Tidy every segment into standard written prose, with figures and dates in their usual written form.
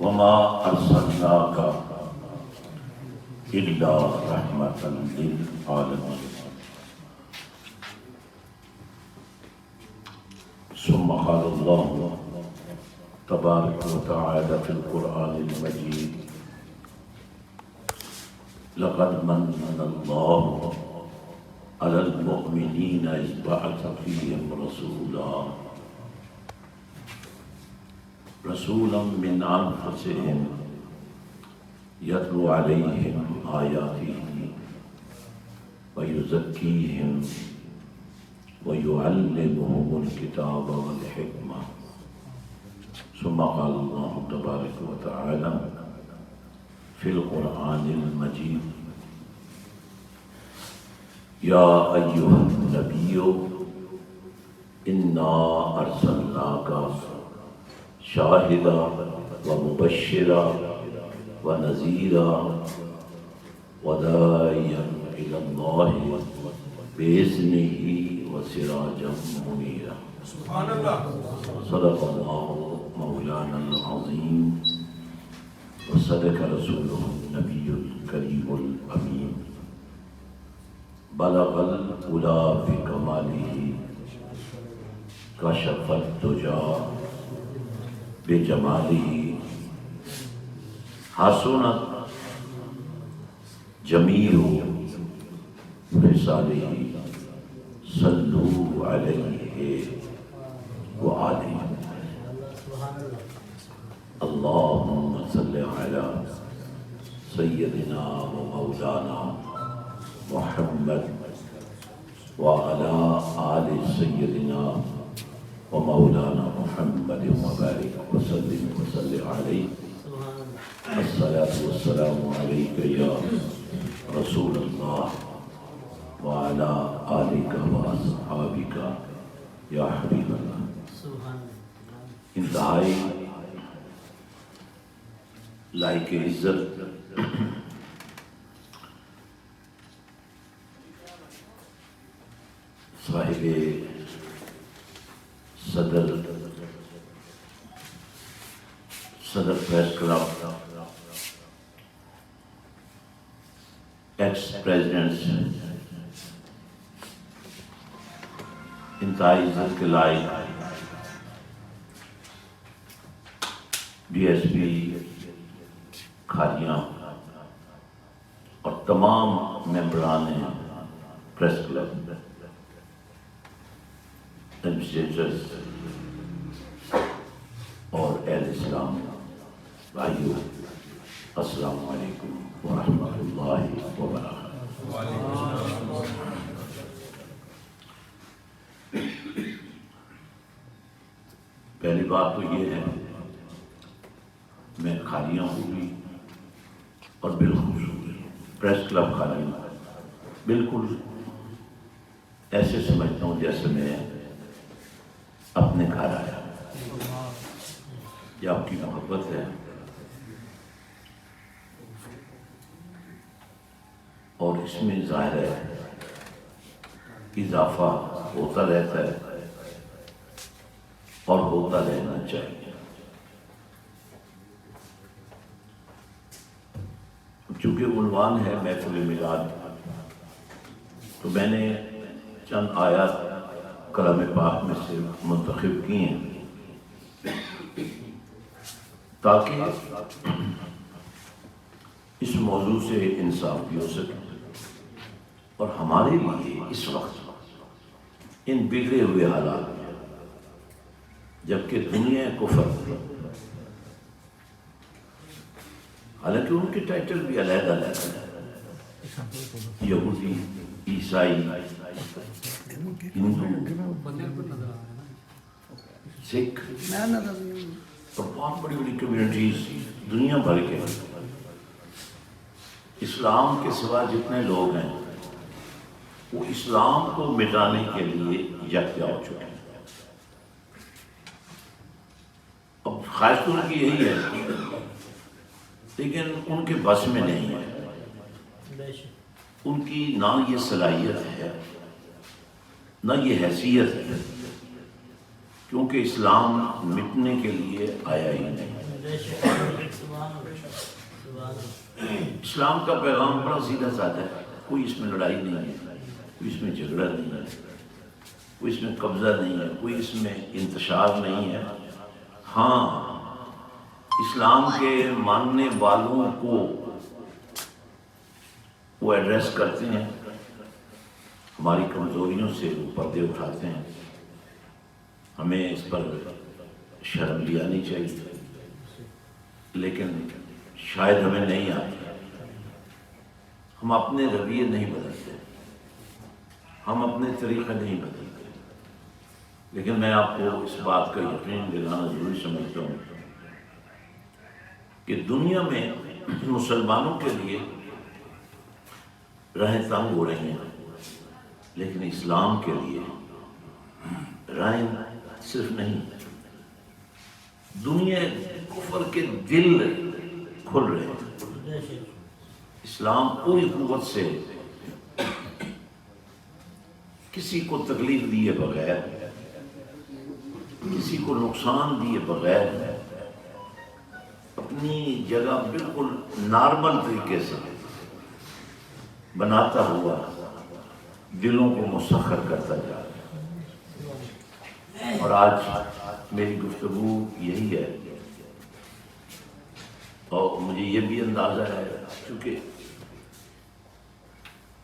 وما ارسلناک الا رحمۃ للعالمین۔ ثم قال اللہ تبارک وتعالی فی القرآن المجید لقد من اللہ علی المؤمنین اذ بعث فیہم رسولا من انفسہم یتلو علیہم آیاتہ ویزکیہم وَيُعَلِّمُهُمُ الْكِتَابَ وَالْحِكْمَةَ ثم قال الله تبارك وتعالى في القرآن المجيد يا أيها النبي إنا أرسلناك شاهدا ومبشرا ونذيرا وداعيا إلى الله بإذنه وسراجا منيرا۔ سبحان اللہ۔ صدق اللہ مولانا العظیم وصدق رسولہ النبی الکریم الامین۔ بلغ العلا بکمالہ کشف الدجی بجمالہ حسنت جمیع خصالہ صلو علیہ وآلہ۔ اللہم صل علی سیدنا و مولانا محمد وعلی آل سیدنا و مولانا محمد وبارک وسلم وصلی علیہ۔ الصلاة والسلام علیک یا رسول اللہ وعلى آلك وأصحابك یا حبیب اللہ۔ انتہائی لائق عزت صاحب صدر پریس کلب، ایکس پریزیڈنٹ، انتہائی عزت کے لائق ڈی ایس پی کھاریاں اور تمام ممبران پریس کلب، ایڈمنسٹریٹرز اور اہل اسلام بھائیو، السلام علیکم ورحمۃ اللہ وبرکاتہ۔ پہلی بات تو یہ ہے، میں کھاریاں ہوئی اور بالخصوص پریس کلب کھاریاں بالکل ایسے سمجھتا ہوں جیسے میں اپنے گھر آیا۔ یہ آپ کی محبت ہے اور اس میں ظاہر ہے اضافہ ہوتا رہتا ہے اور ہوتا رہنا چاہیے۔ چونکہ عنوان ہے محفل میلاد، تو میں نے چند آیات کلام پاک میں سے منتخب کی ہیں تاکہ اس موضوع سے انصاف بھی ہو سکے اور ہمارے لیے اس وقت ان بگڑے ہوئے حالات میں، جبکہ دنیا کفر، حالانکہ ان کے ٹائٹل بھی علیحدہ علیحدہ ہیں، یہودی، عیسائی، ہندو، سکھ اور بہت بڑی بڑی کمیونٹیز دنیا بھر کے، اسلام کے سوا جتنے لوگ ہیں وہ اسلام کو مٹانے کے لیے یکجا ہو چکے ہیں۔ اب خواہش تو ان کی یہی ہے لیکن ان کے بس میں نہیں ہے، ان کی نہ یہ صلاحیت ہے نہ یہ حیثیت ہے، کیونکہ اسلام مٹنے کے لیے آیا ہی نہیں۔ اسلام کا پیغام بڑا سیدھا سادہ ہے، کوئی اس میں لڑائی نہیں ہے، کوئی اس میں جھگڑا نہیں ہے، کوئی اس میں قبضہ نہیں ہے، کوئی اس میں انتشار نہیں ہے۔ ہاں، اسلام کے ماننے والوں کو وہ ایڈریس کرتے ہیں، ہماری کمزوریوں سے وہ پردے اٹھاتے ہیں، ہمیں اس پر شرم بھی آنی چاہیے، لیکن شاید ہمیں نہیں آتی۔ ہم اپنے رویے نہیں بدلتے، ہم اپنے طریقے نہیں بدلتے، لیکن میں آپ کو اس بات کا یقین دلانا ضروری سمجھتا ہوں کہ دنیا میں مسلمانوں کے لیے راہیں تنگ ہو رہی ہیں، لیکن اسلام کے لیے راہیں صرف نہیں، دنیا کفر کے دل کھل رہے ہیں۔ اسلام پوری قوت سے کسی کو تکلیف دیے بغیر، کسی کو نقصان دیے بغیر اپنی جگہ بالکل نارمل طریقے سے بناتا ہوا دلوں کو مسخر کرتا جا رہا ہے۔ اور آج میری گفتگو یہی ہے، اور مجھے یہ بھی اندازہ ہے کیونکہ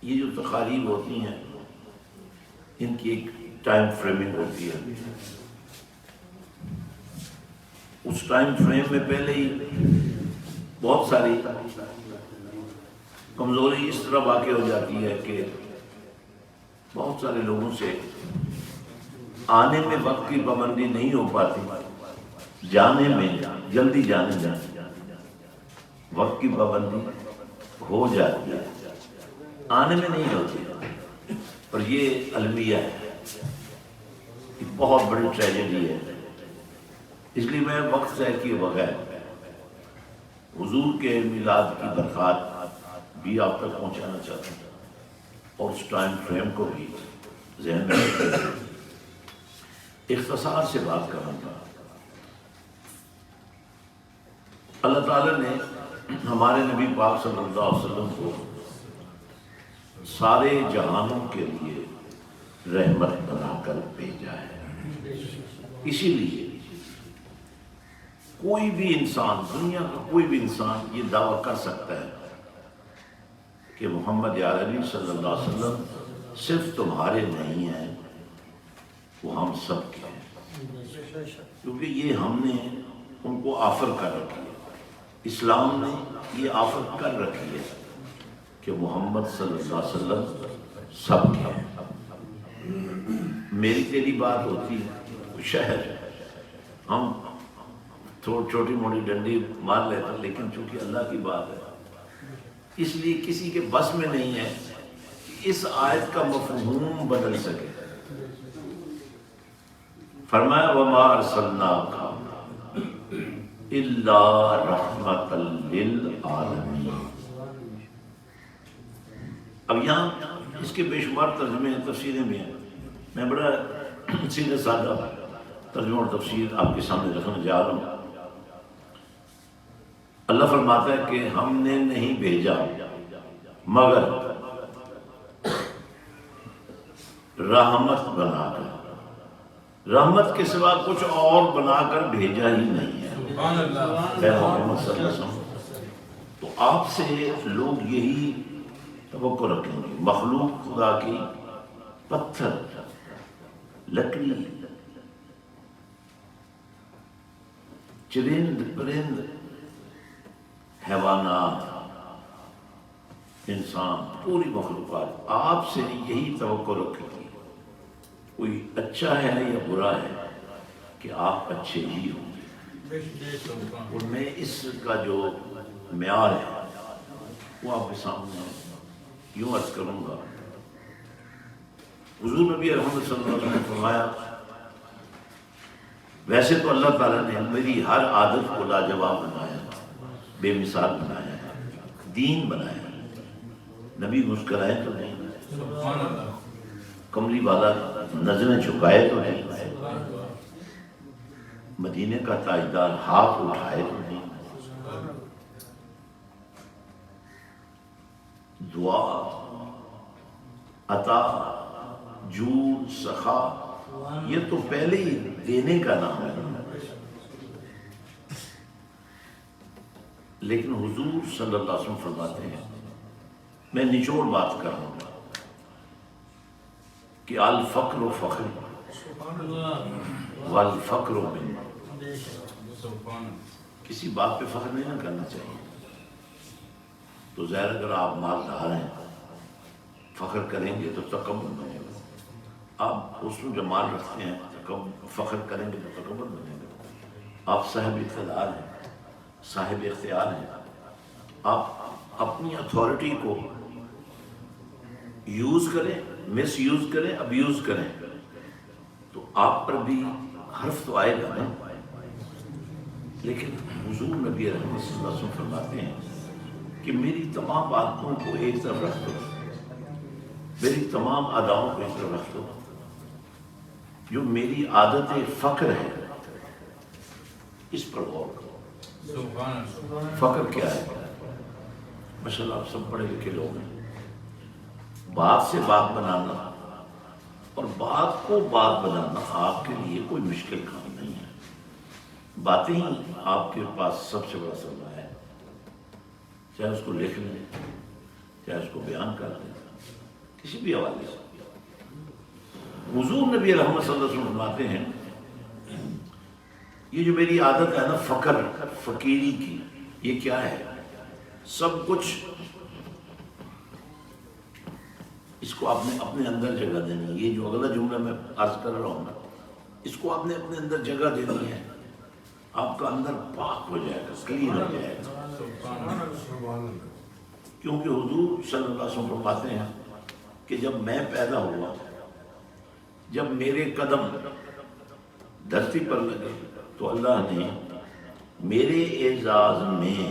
یہ جو تقاریب ہوتی ہیں ان کی ایک ٹائم فریمنگ ہوتی ہے، اس ٹائم فریم میں پہلے ہی بہت ساری کمزوری اس طرح واقع ہو جاتی ہے کہ بہت سارے لوگوں سے آنے میں وقت کی پابندی نہیں ہو پاتی، جانے میں جلدی جانے میں وقت کی پابندی ہو جاتی ہے، آنے میں نہیں ہوتی۔ اور یہ المیہ ہے، یہ بہت بڑی ٹریجڈی ہے۔ اس لیے میں وقت طے کیے بغیر حضور کے میلاد کی برکات بھی آپ تک پہنچانا چاہتا ہوں، اور اس ٹائم فریم کو بھی ذہن میں رکھتے ہوئے اختصار سے بات کروں گا۔ اللہ تعالیٰ نے ہمارے نبی پاک صلی اللہ علیہ وسلم کو سارے جہانوں کے لیے رحمت بنا کر بھیجا ہے۔ اسی لیے کوئی بھی انسان، دنیا کا کوئی بھی انسان یہ دعویٰ کر سکتا ہے کہ محمد عربی صلی اللہ علیہ وسلم صرف تمہارے نہیں ہیں، وہ ہم سب کے ہیں، کیونکہ یہ ہم نے ان کو آفر کر رکھی ہے، اسلام نے یہ آفر کر رکھی ہے کہ محمد صلی اللہ علیہ وسلم سب کے ہیں۔ میری تیری بات ہوتی ہے، شہر ہم چھوٹی موٹی ڈنڈی مار لیتے ہیں، لیکن چونکہ اللہ کی بات ہے اس لیے کسی کے بس میں نہیں ہے کہ اس آیت کا مفہوم بدل سکے۔ فرمایا وَمَا أَرْسَلْنَاكَ إِلَّا رَحْمَةً لِلْعَالَمِينَ۔ اب یہاں اس کے بے شمار ترجمے ہیں، تفسیریں بھی ہیں، میں بڑا سیدھا سادہ ترجمہ اور تفسیر آپ کے سامنے رکھنے جا رہا ہوں۔ اللہ فرماتا ہے کہ ہم نے نہیں بھیجا مگر رحمت بنا کر، رحمت کے سوا کچھ اور بنا کر بھیجا ہی نہیں ہے۔ اے محمد صلی اللہ علیہ وسلم، تو آپ سے لوگ یہی توقع رکھیں گے، مخلوق خدا کی، پتھر، لکڑی، چرند پرند، حیوانات، انسان، پوری مخلوقات آپ سے یہی توقع رکھے گی، کوئی اچھا ہے یا برا ہے، کہ آپ اچھے ہی ہوں گے۔ اور میں اس کا جو معیار ہے وہ آپ کے سامنے یوں عرض کروں گا۔ حضور نبی رحمت صلی اللہ علیہ وسلم نے فرمایا، ویسے تو اللہ تعالیٰ نے میری ہر عادت کو لاجواب بنایا، بے مثال بنایا ہے، دین بنایا ہے، نبی مسکرائے تو نہیں، کملی والا نظریں جھکائے تو نہیں، مدینے کا تاجدار ہاتھ اٹھائے تو نہیں، عطا، جود، سخا، یہ تو پہلے ہی دینے کا نام ہے. لیکن حضور صلی اللہ علیہ وسلم فرماتے ہیں، میں نچوڑ بات کر رہا ہوں، کہ الفقر و فخر والفقر و من. کسی بات پہ فخر نہیں نہ کرنا چاہیے. تو ظاہر اگر آپ مالدار ہیں، فخر کریں گے تو تکبر بنے گا. آپ اس میں جو مال رکھتے ہیں فخر کریں گے تو تکبر بنے گا. آپ صاحب اقتدار ہیں، صاحب اختیار ہیں، آپ اپنی اتھارٹی کو یوز کریں، مس یوز کریں، ابیوز کریں، تو آپ پر بھی حرف تو آئے گا نا. لیکن حضور نبی رحمت صلی اللہ علیہ وسلم فرماتے ہیں کہ میری تمام عادتوں کو ایک طرف رکھ دو، میری تمام اداؤں کو ایک طرف رکھ دو. جو میری عادت فقر ہے اس پر غور کرو. فقر کیا ہے؟ ماشاءاللہ آپ سب پڑھے لکھے لوگ ہیں. بات سے بات بنانا اور بات کو بات بنانا آپ کے لیے کوئی مشکل کام نہیں ہے. باتیں ہی آپ کے پاس سب سے بڑا سرمایہ ہے. چاہے اس کو لکھ لیں، چاہے اس کو بیان کر دیں، کسی بھی حوالے سے. حضور نبی رحمت صلی اللہ علیہ وسلم فرماتے ہیں یہ جو میری عادت ہے نا فقر، فقیری کی، یہ کیا ہے؟ سب کچھ اس کو آپ نے اپنے اندر جگہ دینی ہے. یہ جو اگلا جملہ میں عرض کر رہا ہوں نا، اس کو آپ نے اپنے اندر جگہ دینی ہے. آپ کا اندر پاک ہو جائے گا، کلین ہو جائے گا. کیونکہ حضور صلی اللہ علیہ وسلم فرماتے ہیں کہ جب میں پیدا ہوا، جب میرے قدم دھرتی پر لگے تو اللہ نے میرے اعزاز میں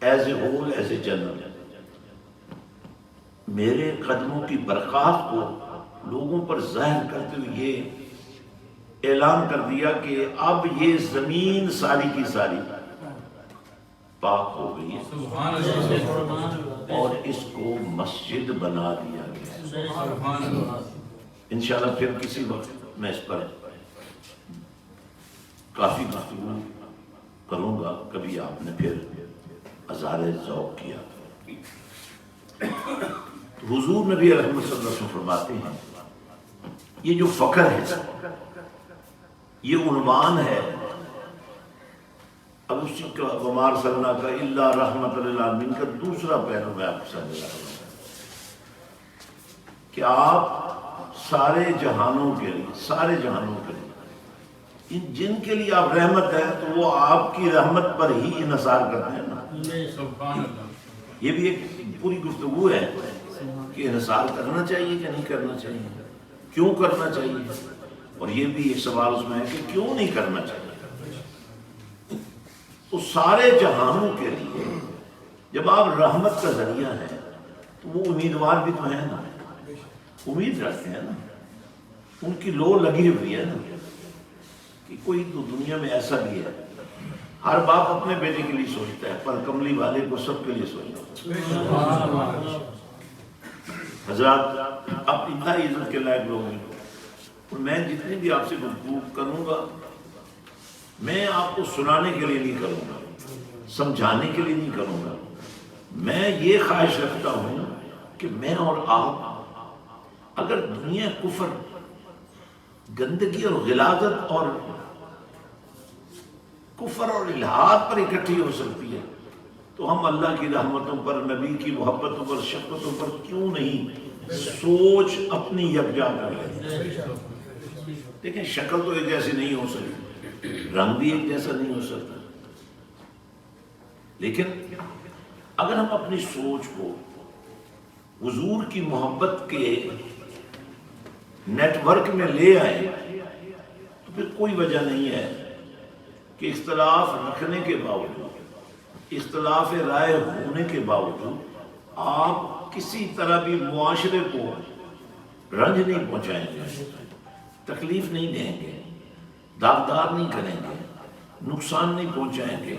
as a whole, as a general, میرے قدموں کی برکات کو لوگوں پر ظاہر کرتے ہوئے یہ اعلان کر دیا کہ اب یہ زمین ساری کی ساری پاک ہو گئی ہے اور اس کو مسجد بنا دیا گیا. انشاءاللہ پھر کسی وقت میں اس پر کافی گفتگو کروں گا. کبھی آپ نے پھر اظہار ذوق کیا. حضور نبی رحمت صلی اللہ علیہ وسلم فرماتے ہیں یہ جو فقر ہے یہ عنوان ہے. اب اسی کا وما ارسلناک الا رحمۃ للعالمین کا دوسرا پہلو میں آپ کو سمجھا رہا ہوں کہ آپ سارے جہانوں کے لیے، سارے جہانوں کے لیے، جن کے لیے آپ رحمت ہیں تو وہ آپ کی رحمت پر ہی انحصار کرتے ہیں نا. یہ بھی ایک پوری گفتگو ہے کہ انحصار کرنا چاہیے کہ نہیں کرنا چاہیے، کیوں کرنا چاہیے، اور یہ بھی ایک سوال اس میں ہے کہ کیوں نہیں کرنا چاہیے. تو سارے جہانوں کے لیے جب آپ رحمت کا ذریعہ ہیں تو وہ امیدوار بھی تو ہیں نا، امید رکھتے ہیں نا، ان کی لو لگی ہوئی ہے نا کہ کوئی تو دنیا میں ایسا بھی ہے. ہر باپ اپنے بیٹے کے لیے سوچتا ہے، پر کملی والے کو سب کے لیے سوچتا ہے. حضرات آپ انتہائی عزت کے لائق لوگ ہیں، اور میں جتنی بھی آپ سے گفتگو کروں گا میں آپ کو سنانے کے لیے نہیں کروں گا، سمجھانے کے لیے نہیں کروں گا. میں یہ خواہش رکھتا ہوں کہ میں اور آپ اگر دنیا کفر، گندگی اور غلاظت اور کفر اور الحاد پر اکٹھی ہو سکتی ہے تو ہم اللہ کی رحمتوں پر، نبی کی محبتوں پر، شفقتوں پر کیوں نہیں سوچ اپنی یکجا کر لیں. دیکھیں شکل تو ایک جیسی نہیں ہو سکتی، رنگ بھی ایک جیسا نہیں ہو سکتا، لیکن اگر ہم اپنی سوچ کو حضور کی محبت کے نیٹ ورک میں لے آئیں تو پھر کوئی وجہ نہیں ہے کہ اختلاف رکھنے کے باوجود، اختلاف رائے ہونے کے باوجود آپ کسی طرح بھی معاشرے کو رنج نہیں پہنچائیں گے، تکلیف نہیں دیں گے، داغدار نہیں کریں گے، نقصان نہیں پہنچائیں گے،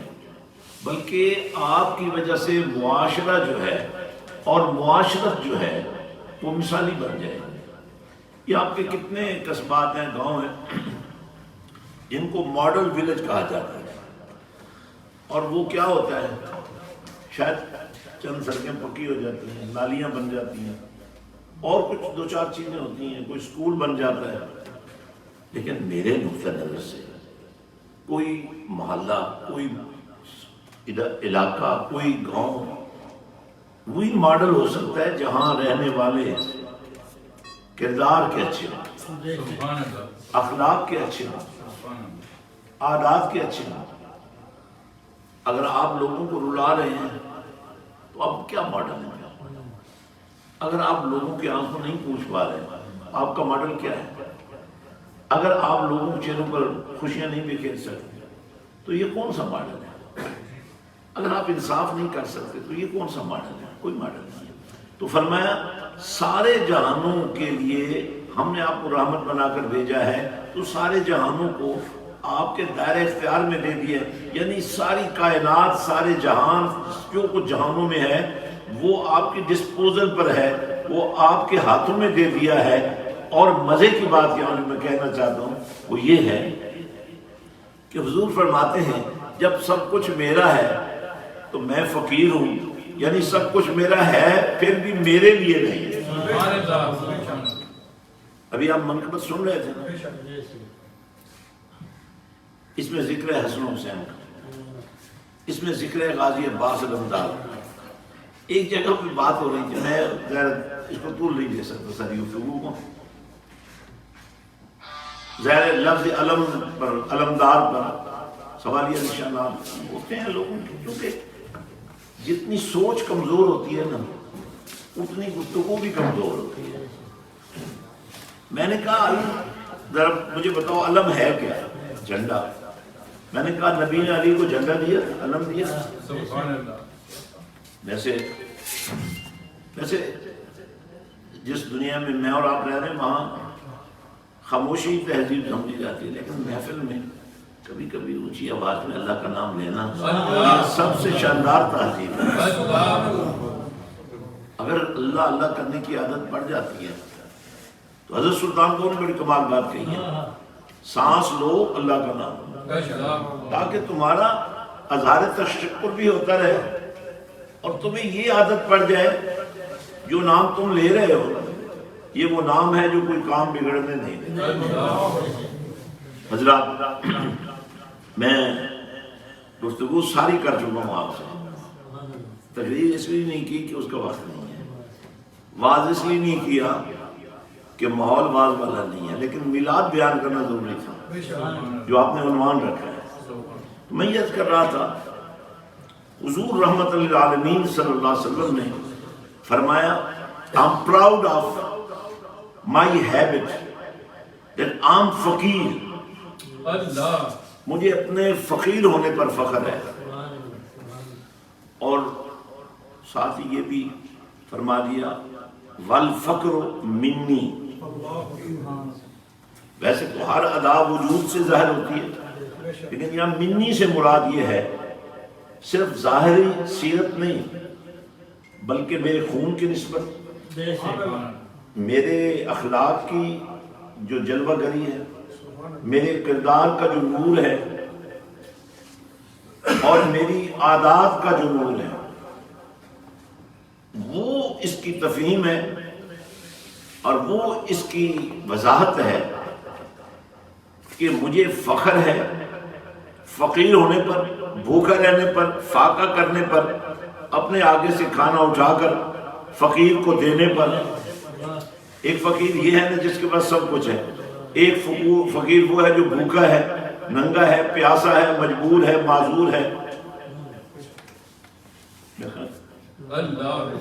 بلکہ آپ کی وجہ سے معاشرہ جو ہے اور معاشرت جو ہے وہ مثالی بن جائے. یہ آپ کے کتنے قصبات ہیں، گاؤں ہیں جن کو ماڈل ولیج کہا جاتا ہے، اور وہ کیا ہوتا ہے، شاید چند سڑکیں پکی ہو جاتی ہیں، نالیاں بن جاتی ہیں، اور کچھ دو چار چیزیں ہوتی ہیں، کوئی اسکول بن جاتا ہے. لیکن میرے نقطہ نظر سے کوئی محلہ، کوئی علاقہ، کوئی گاؤں وہی ماڈل ہو سکتا ہے جہاں رہنے والے کردار کے اچھے ہوں، اخلاق کے اچھے ہوں، عادات کے اچھے ہوں. اگر آپ لوگوں کو رلا رہے ہیں تو آپ کیا ماڈل ہیں؟ اگر آپ لوگوں کی آنکھوں نہیں پوچھ پا رہے آپ کا ماڈل کیا ہے؟ اگر آپ لوگوں کے چہروں پر خوشیاں نہیں بکھیر سکتے تو یہ کون سا ماڈل ہے؟ اگر آپ انصاف نہیں کر سکتے تو یہ کون سا ماڈل ہے؟ کوئی ماڈل نہیں ہے. تو فرمایا سارے جہانوں کے لیے ہم نے آپ کو رحمت بنا کر بھیجا ہے، تو سارے جہانوں کو آپ کے دائرہ اختیار میں دے دیا ہے. یعنی ساری کائنات، سارے جہان جو کچھ جہانوں میں ہے وہ آپ کی ڈسپوزل پر ہے، وہ آپ کے ہاتھوں میں دے دیا ہے. اور مزے کی بات یہاں میں کہنا چاہتا ہوں وہ یہ ہے کہ حضور فرماتے ہیں جب سب کچھ میرا ہے تو میں فقیر ہوں. یعنی سب کچھ میرا ہے پھر بھی میرے لیے نہیں ہے. ابھی آپ منقبت سن رہے تھے نا، اس میں ذکر ہے حسن حسین کا، اس میں ذکر ہے غازی عباس علمدار. ایک جگہ پہ بات ہو رہی تھی، میں غیر اس کو طول نہیں دے سکتا ساری گفتگو کو. ظاہر لفظ علم پر، علمدار پر سوالیہ نشانات ہوتے ہیں لوگوں کی، کیونکہ جتنی سوچ کمزور ہوتی ہے نا اتنی گفتگو بھی کمزور ہوتی ہے. میں نے کہا ذرا مجھے بتاؤ علم ہے کیا؟ جھنڈا. میں نے کہا نبی نے علی کو جھنڈا دیا، علم دیا؟ ویسے جس دنیا میں میں اور آپ رہ رہے ہیں وہاں خاموشی تہذیب سمجھی جاتی ہے، لیکن محفل میں کبھی کبھی اونچی آواز میں اللہ کا نام لینا یہ سب سے شاندار تہذیب ہے. اگر اللہ اللہ کرنے کی عادت پڑ جاتی ہے تو حضرت سلطان کو نے بڑی کمال بات کہی ہے، سانس لو اللہ کا نام، تاکہ تمہارا اظہار تشکر بھی ہوتا رہے اور تمہیں یہ عادت پڑ جائے جو نام تم لے رہے ہو یہ وہ نام ہے جو کوئی کام بگڑنے نہیں دیتا. حضرات میں گفتگو ساری کر چکا ہوں آپ سے. تقریر اس لیے نہیں کی کہ اس کا وقت نہیں ہے، واز اس لیے نہیں کیا کہ ماحول واز والا نہیں ہے، لیکن میلاد بیان کرنا ضروری تھا جو آپ نے عنوان رکھا ہے. میں یہ کر رہا تھا حضور رحمت للعالمین صلی اللہ علیہ وسلم نے فرمایا I'm proud of my habit that I'm فقیر. مجھے اپنے فقیر ہونے پر فخر ہے. اور ساتھ ہی یہ بھی فرما دیا والفقر منی. ویسے تو ہر ادا وجود سے ظاہر ہوتی ہے، لیکن یہاں منی سے مراد یہ ہے صرف ظاہری سیرت نہیں بلکہ میرے خون کی نسبت، میرے اخلاق کی جو جلوہ گری ہے، میرے کردار کا جو نور ہے اور میری عادات کا جو نور ہے، وہ اس کی تفہیم ہے اور وہ اس کی وضاحت ہے کہ مجھے فخر ہے فقیر ہونے پر، بھوکا رہنے پر، فاقہ کرنے پر، اپنے آگے سے کھانا اٹھا کر فقیر کو دینے پر. ایک فقیر یہ ہے نا جس کے پاس سب کچھ ہے، ایک فقیر وہ ہے جو بھوکا ہے، ننگا ہے، پیاسا ہے، مجبور ہے، معذور ہے.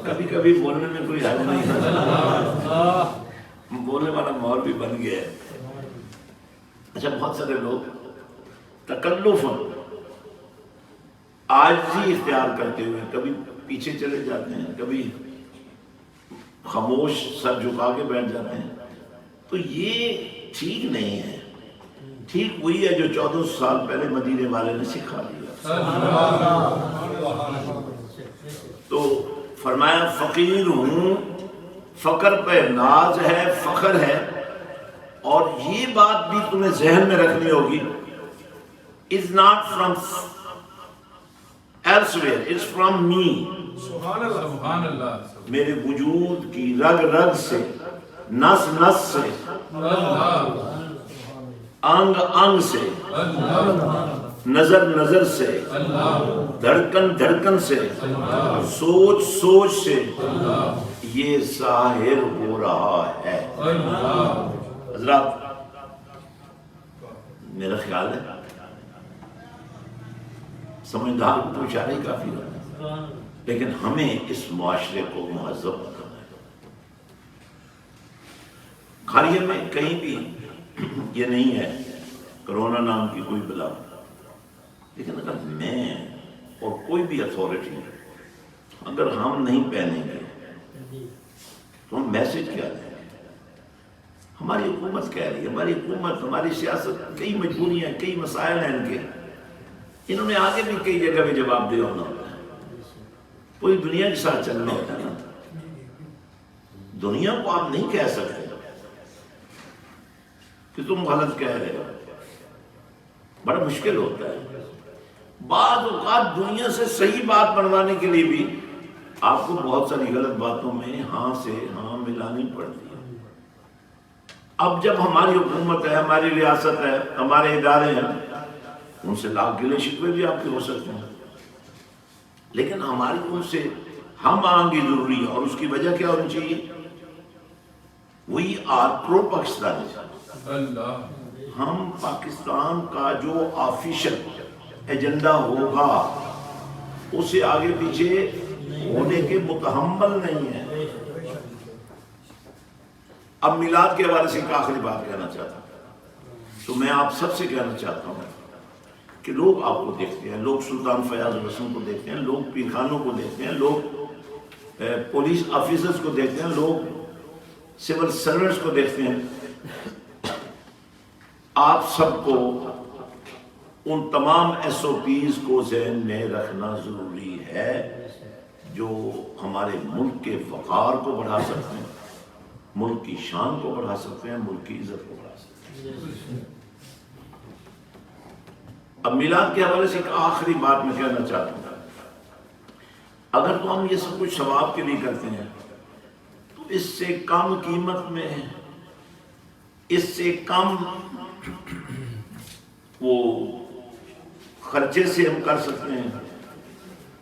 کبھی کبھی بولنے میں کوئی حل نہیں ہے، بولنے والا ماحول بھی بن گیا ہے. اچھا بہت سارے لوگ تکلف عاجزی اختیار کرتے ہوئے کبھی پیچھے چلے جاتے ہیں، کبھی خاموش سر جھکا کے بیٹھ جاتے ہیں. تو یہ ٹھیک نہیں ہے. ٹھیک وہی ہے جو 1400 سال پہلے مدینے والے نے سکھا دیا. تو فرمایا فقیر ہوں، فقر پہ ناز ہے، فخر ہے، اور یہ بات بھی تمہیں ذہن میں رکھنی ہوگی، is not from elsewhere, it's from me. سبحان اللہ سبحان اللہ میرے وجود کی رگ رگ سے، نس نس سے، انگ انگ سے، نظر نظر سے، دھڑکن دھڑکن سے، سوچ سوچ سے یہ ظاہر ہو رہا ہے۔ حضرات میرا خیال ہے سمجھدار کو تو اشارہ ہی کافی ہوتا ہے، لیکن ہمیں اس معاشرے کو مہذب کرنا ہے۔ خالیہ میں کہیں بھی یہ نہیں ہے کرونا نام کی کوئی بلا، لیکن اگر میں اور کوئی بھی اتھارٹی اگر ہم نہیں پہنیں گے تو ہم میسج کیا دیں گے؟ ہماری حکومت کہہ رہی ہے، ہماری حکومت، ہماری سیاست، کئی مجبوریاں، کئی مسائل ہیں ان کے، انہوں نے آگے بھی کئی جگہ بھی جواب دیا ہونا ہوتا ہے، پوری دنیا کے ساتھ چلنا ہوتا ہے نا۔ دنیا کو آپ نہیں کہہ سکتے کہ تم غلط کہہ رہے ہو، بڑا مشکل ہوتا ہے۔ بعض اوقات دنیا سے صحیح بات بنوانے کے لیے بھی آپ کو بہت ساری غلط باتوں میں ہاں سے ہاں ملانی پڑتی ہے۔ اب جب ہماری حکومت ہے، ہماری ریاست ہے، ہمارے ادارے ہیں، ان سے لاکھ گلے شکوے بھی آپ کے ہو سکتے ہیں، لیکن ہماری ان سے ہم آنگی ضروری ہے، اور اس کی وجہ کیا ہونی چاہیے؟ وی آر پرو پاکستانی، ہم پاکستان کا جو آفیشل ایجنڈا ہوگا اسے آگے پیچھے ہونے کے متحمل نہیں ہے۔ اب میلاد کے حوالے سے ایک آخری بات کہنا چاہتا ہوں، تو میں آپ سب سے کہنا چاہتا ہوں کہ لوگ آپ کو دیکھتے ہیں، لوگ سلطان فیاض رسم کو دیکھتے ہیں، لوگ پیر خانوں کو دیکھتے ہیں، لوگ پولیس آفیسرز کو دیکھتے ہیں، لوگ سول سرونٹس کو دیکھتے ہیں۔ آپ سب کو ان تمام ایس او پیز کو ذہن میں رکھنا ضروری ہے جو ہمارے ملک کے وقار کو بڑھا سکتے ہیں، ملک کی شان کو بڑھا سکتے ہیں، ملک کی عزت کو بڑھا سکتے ہیں۔ اب میلاد کے حوالے سے ایک آخری بات میں کہنا چاہتا ہوں، اگر تو ہم یہ سب کچھ ثواب کے لیے کرتے ہیں تو اس سے کم قیمت میں، اس سے کم وہ خرچے سے ہم کر سکتے ہیں،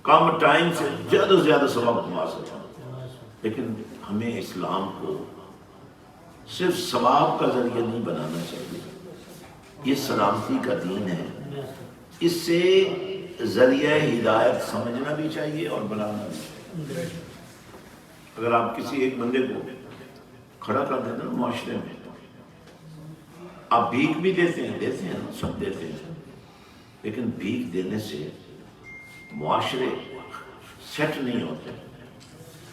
کم ٹائم سے زیادہ سے زیادہ ثواب کما سکتے ہیں، لیکن ہمیں اسلام کو صرف ثواب کا ذریعہ نہیں بنانا چاہیے۔ یہ سلامتی کا دین ہے، اس سے ذریعہ ہدایت سمجھنا بھی چاہیے اور بنانا بھی چاہیے۔ اگر آپ کسی ایک بندے کو کھڑا کر دیتے ہیں معاشرے میں، آپ بھیک بھی دیتے ہیں، سب دیتے ہیں، لیکن بھیک دینے سے معاشرے سیٹ نہیں ہوتے،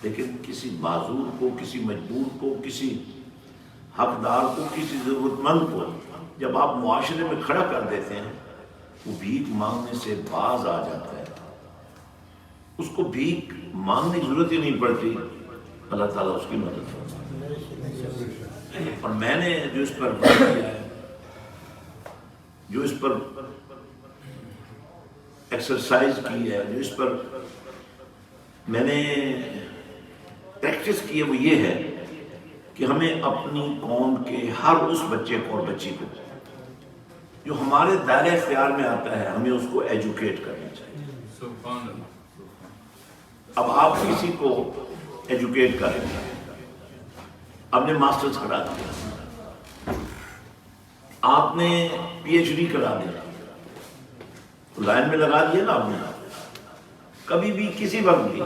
لیکن کسی معذور کو، کسی مجبور کو، کسی حقدار کو، کسی ضرورت مند کو جب آپ معاشرے میں کھڑا کر دیتے ہیں، وہ بھیک مانگنے سے باز آ جاتا ہے، اس کو بھیک مانگنے کی ضرورت ہی نہیں پڑتی، اللہ تعالیٰ اس کی مدد کرتا ہے۔ اور میں نے جو اس پر بات کیا ہے، جو اس پر ایکسرسائز کی ہے، جو اس پر میں نے پریکٹس کی ہے، وہ یہ ہے کہ ہمیں اپنی قوم کے ہر اس بچے کو اور بچی کو جو ہمارے دائرہ اختیار میں آتا ہے، ہمیں اس کو ایجوکیٹ کرنا چاہیے۔ اب آپ کسی کو ایجوکیٹ کریں، آپ نے ماسٹرز کرا دیا، آپ نے پی ایچ ڈی کرا دیا، تو لائن میں لگا دیا نا آپ نے، کبھی بھی کسی وقت بھی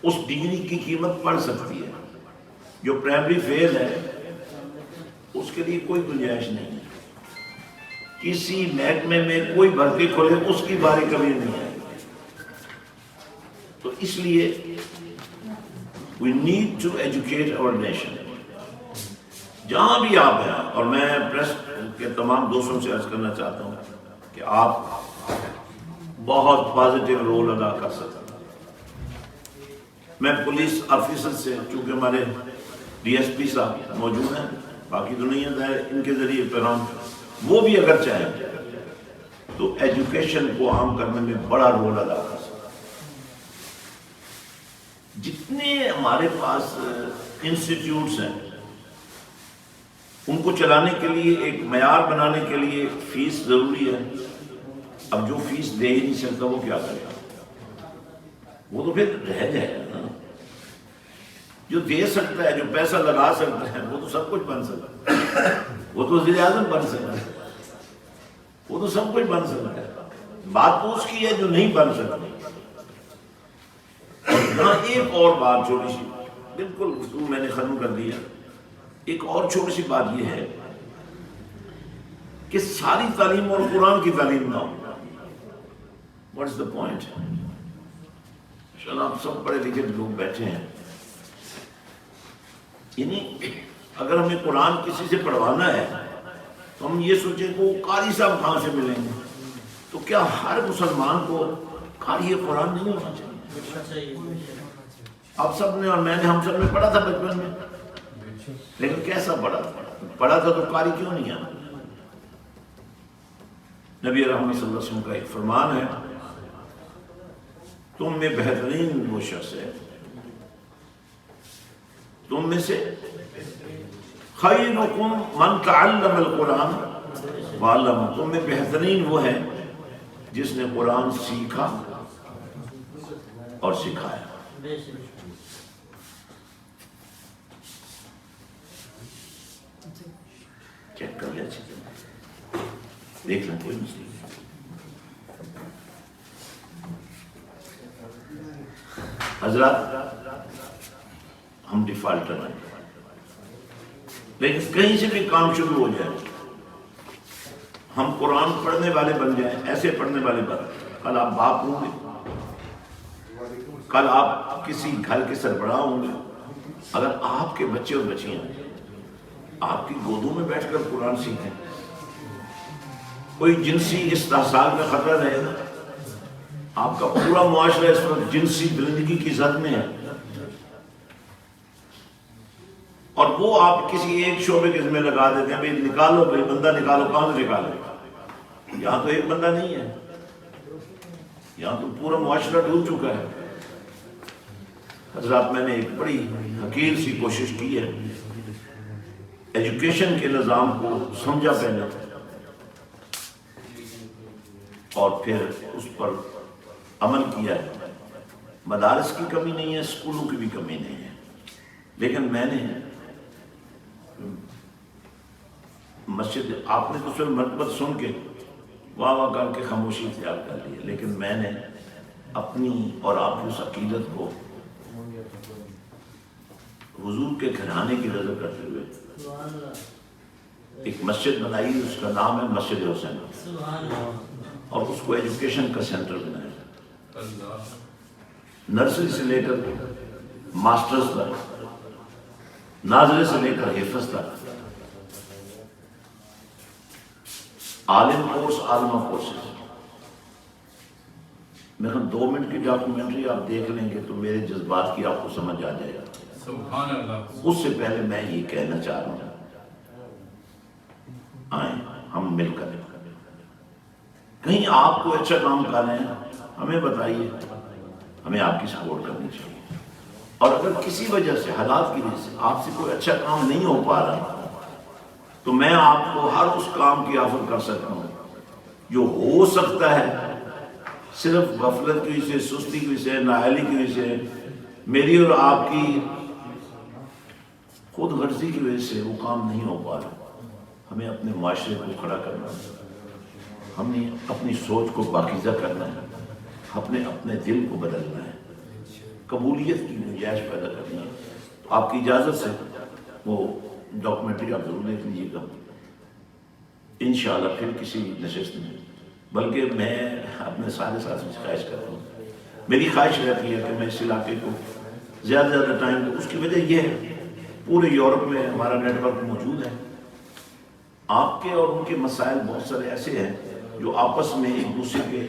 اس ڈگری کی قیمت پڑ سکتی ہے۔ جو پرائمری فیل ہے اس کے لیے کوئی گنجائش نہیں ہے، کسی محکمے میں کوئی بھرتی کھولے اس کی باری کبھی نہیں آئے گی۔ تو اس لیے we need to educate our nation۔ جہاں بھی آپ ہیں، اور میں پریس کے تمام دوستوں سے عرض کرنا چاہتا ہوں کہ آپ بہت پازیٹیو رول ادا کر سکتے ہیں۔ میں پولیس آفیسر سے، چونکہ ہمارے ڈی ایس پی صاحب موجود ہیں، باقی تو نہیں ہے، ان کے ذریعے پیغام، وہ بھی اگر چاہیں تو ایجوکیشن کو عام کرنے میں بڑا رول ادا کر سکتے۔ جتنے ہمارے پاس انسٹیٹیوٹس ہیں ان کو چلانے کے لیے، ایک معیار بنانے کے لیے فیس ضروری ہے۔ اب جو فیس دے ہی نہیں سکتا وہ کیا کرے گا؟ وہ تو پھر رہ جائے گا نا۔ جو دے سکتا ہے، جو پیسہ لگا سکتا ہے، وہ تو سب کچھ بن سکتا ہے، وہ تو وزیر اعظم بن سکتا ہے، وہ تو سب کچھ بن سکتا ہے۔ بات تو اس کی ہے جو نہیں بن سکتی۔ یہاں ایک اور بات چھوٹی سی، بالکل گفتگو میں نے ختم کر دیا، ایک اور چھوٹی سی بات یہ ہے کہ ساری تعلیم اور قرآن کی تعلیم نہ ہو۔ What is the point? چلو آپ سب پڑھے لکھے لوگ بیٹھے ہیں، یعنی اگر ہمیں قرآن کسی سے پڑھوانا ہے تو ہم یہ سوچیں کہ وہ قاری صاحب کہاں سے ملیں گے؟ تو کیا ہر مسلمان کو قاری قرآن نہیں ہونا چاہیے؟ آپ سب نے اور میں نے، ہم سب نے پڑھا تھا بچپن میں، لیکن کیسا پڑھا تھا؟ پڑھا تھا تو قاری کیوں نہیں آنا؟ نبی رحمت صلی اللہ علیہ وسلم کا ایک فرمان ہے، تم میں بہترین وہ شخص ہے، تم میں سے خیرکم من تعلم القرآن وعلمہ، تم میں بہترین وہ ہے جس نے قرآن سیکھا اور سکھایا۔ چیک کر لیا، دیکھ لیں، کوئی مسئلہ نہیں۔ حضرات ہم ڈیفالٹر ہیں، لیکن کہیں سے بھی کام شروع ہو جائے ہم قرآن پڑھنے والے بن جائیں، ایسے پڑھنے والے بن، کل آپ باپ ہوں گے، کل آپ کسی گھر کے سربراہ ہوں گے، اگر آپ کے بچے اور بچیاں آپ کی گودوں میں بیٹھ کر قرآن سیکھیں، کوئی جنسی استحصال کا خطرہ رہے گا، آپ کا پورا معاشرہ اس وقت جنسی درندگی کی زد میں ہے، اور وہ آپ کسی ایک شعبے کے ذمہ لگا دیتے ہیں، بھئی نکالو، بھئی بندہ نکالو، کہاں سے نکالو؟ یہاں تو ایک بندہ نہیں ہے، یہاں تو پورا معاشرہ ڈوب چکا ہے۔ حضرات میں نے ایک بڑی حقیر سی کوشش کی ہے، ایجوکیشن کے نظام کو سمجھا پہلے اور پھر اس پر عمل کیا ہے۔ مدارس کی کمی نہیں ہے، اسکولوں کی بھی کمی نہیں ہے، لیکن میں نے مسجد، آپ نے تو صرف مرتبت سن کے واہ واہ کر کے خاموشی اختیار کر لی ہے، لیکن میں نے اپنی اور آپ کی اس عقیدت کو حضور کے گھرانے کی نظر کرتے ہوئے ایک مسجد بنائی، اس کا نام ہے مسجد حسین، اور اس کو ایجوکیشن کا سینٹر بنایا، نرسری سے لے کر ماسٹرز تک، ناظرے سے لے کر حفظ تک، عالم کورس، عالمہ کورسز۔ میرا 2 منٹ کی ڈاکومنٹری آپ دیکھ لیں گے تو میرے جذبات کی آپ کو سمجھ آ جائے گا۔ سبحان اللہ۔ اس سے پہلے میں یہ کہنا چاہ رہا ہوں، آئیں ہم مل کر، کہیں آپ کو اچھا کام کر رہے ہیں ہمیں بتائیے، ہمیں آپ کی سپورٹ کرنی چاہیے، اور اگر کسی وجہ سے، حالات کی وجہ سے آپ سے کوئی اچھا کام نہیں ہو پا رہا تو میں آپ کو ہر اس کام کی آفر کر سکتا ہوں جو ہو سکتا ہے، صرف غفلت کی وجہ سے، سستی کی وجہ سے، نااہلی کی وجہ سے، میری اور آپ کی خود غرضی کی وجہ سے وہ کام نہیں ہو پا رہا۔ ہمیں اپنے معاشرے کو کھڑا کرنا ہے، ہمیں اپنی سوچ کو پاکیزہ کرنا ہے، اپنے دل کو بدلنا ہے، قبولیت کی گنجائش پیدا کرنی ہے۔ تو آپ کی اجازت سے وہ ڈاکومنٹری آپ ضرور دیکھ لیجیے گا، انشاءاللہ پھر کسی نشست میں، بلکہ میں اپنے سارے ساتھی سے خواہش کرتا ہوں، میری خواہش رہتی ہے کہ میں اس علاقے کو زیادہ سے زیادہ ٹائم دوں۔ اس کی وجہ یہ ہے پورے یورپ میں ہمارا نیٹ ورک موجود ہے، آپ کے اور ان کے مسائل بہت سارے ایسے ہیں جو آپس میں ایک دوسرے کے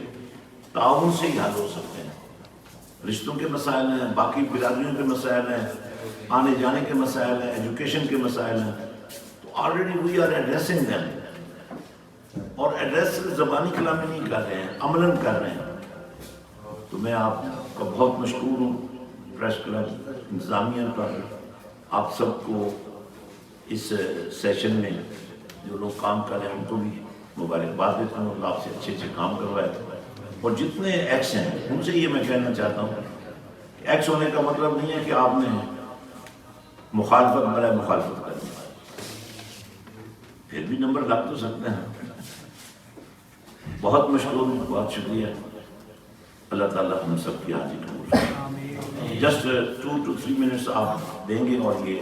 تعاون سے ہی حل ہو سکتے ہیں۔ رشتوں کے مسائل ہیں، باقی برادریوں کے مسائل ہیں، آنے جانے کے مسائل ہیں، ایجوکیشن کے مسائل ہیں، تو already we are addressing them, اور ایڈریس زبانی کلام میں نہیں کر رہے ہیں، عملاً کر رہے ہیں۔ تو میں آپ کا بہت مشکور ہوں، پریس کلب انتظامیہ پر، آپ سب کو اس سیشن میں جو لوگ کام کر رہے ہیں ان کو بھی مبارکباد دیتا ہوں، اللہ آپ سے اچھے اچھے کام کروائے، اور جتنے ایکس ہیں ان سے یہ میں کہنا چاہتا ہوں کہ ایکس ہونے کا مطلب نہیں ہے کہ آپ نے مخالفت برائے مخالفت کرنی، پھر بھی نمبر لگ تو سکتے ہیں۔ بہت مشکور ہوں، بہت شکریہ، اللہ تعالیٰ ہم سب کی حاضری قبول فرمائے۔ جسٹ 2 to 3 منٹس آپ دیں گے اور یہ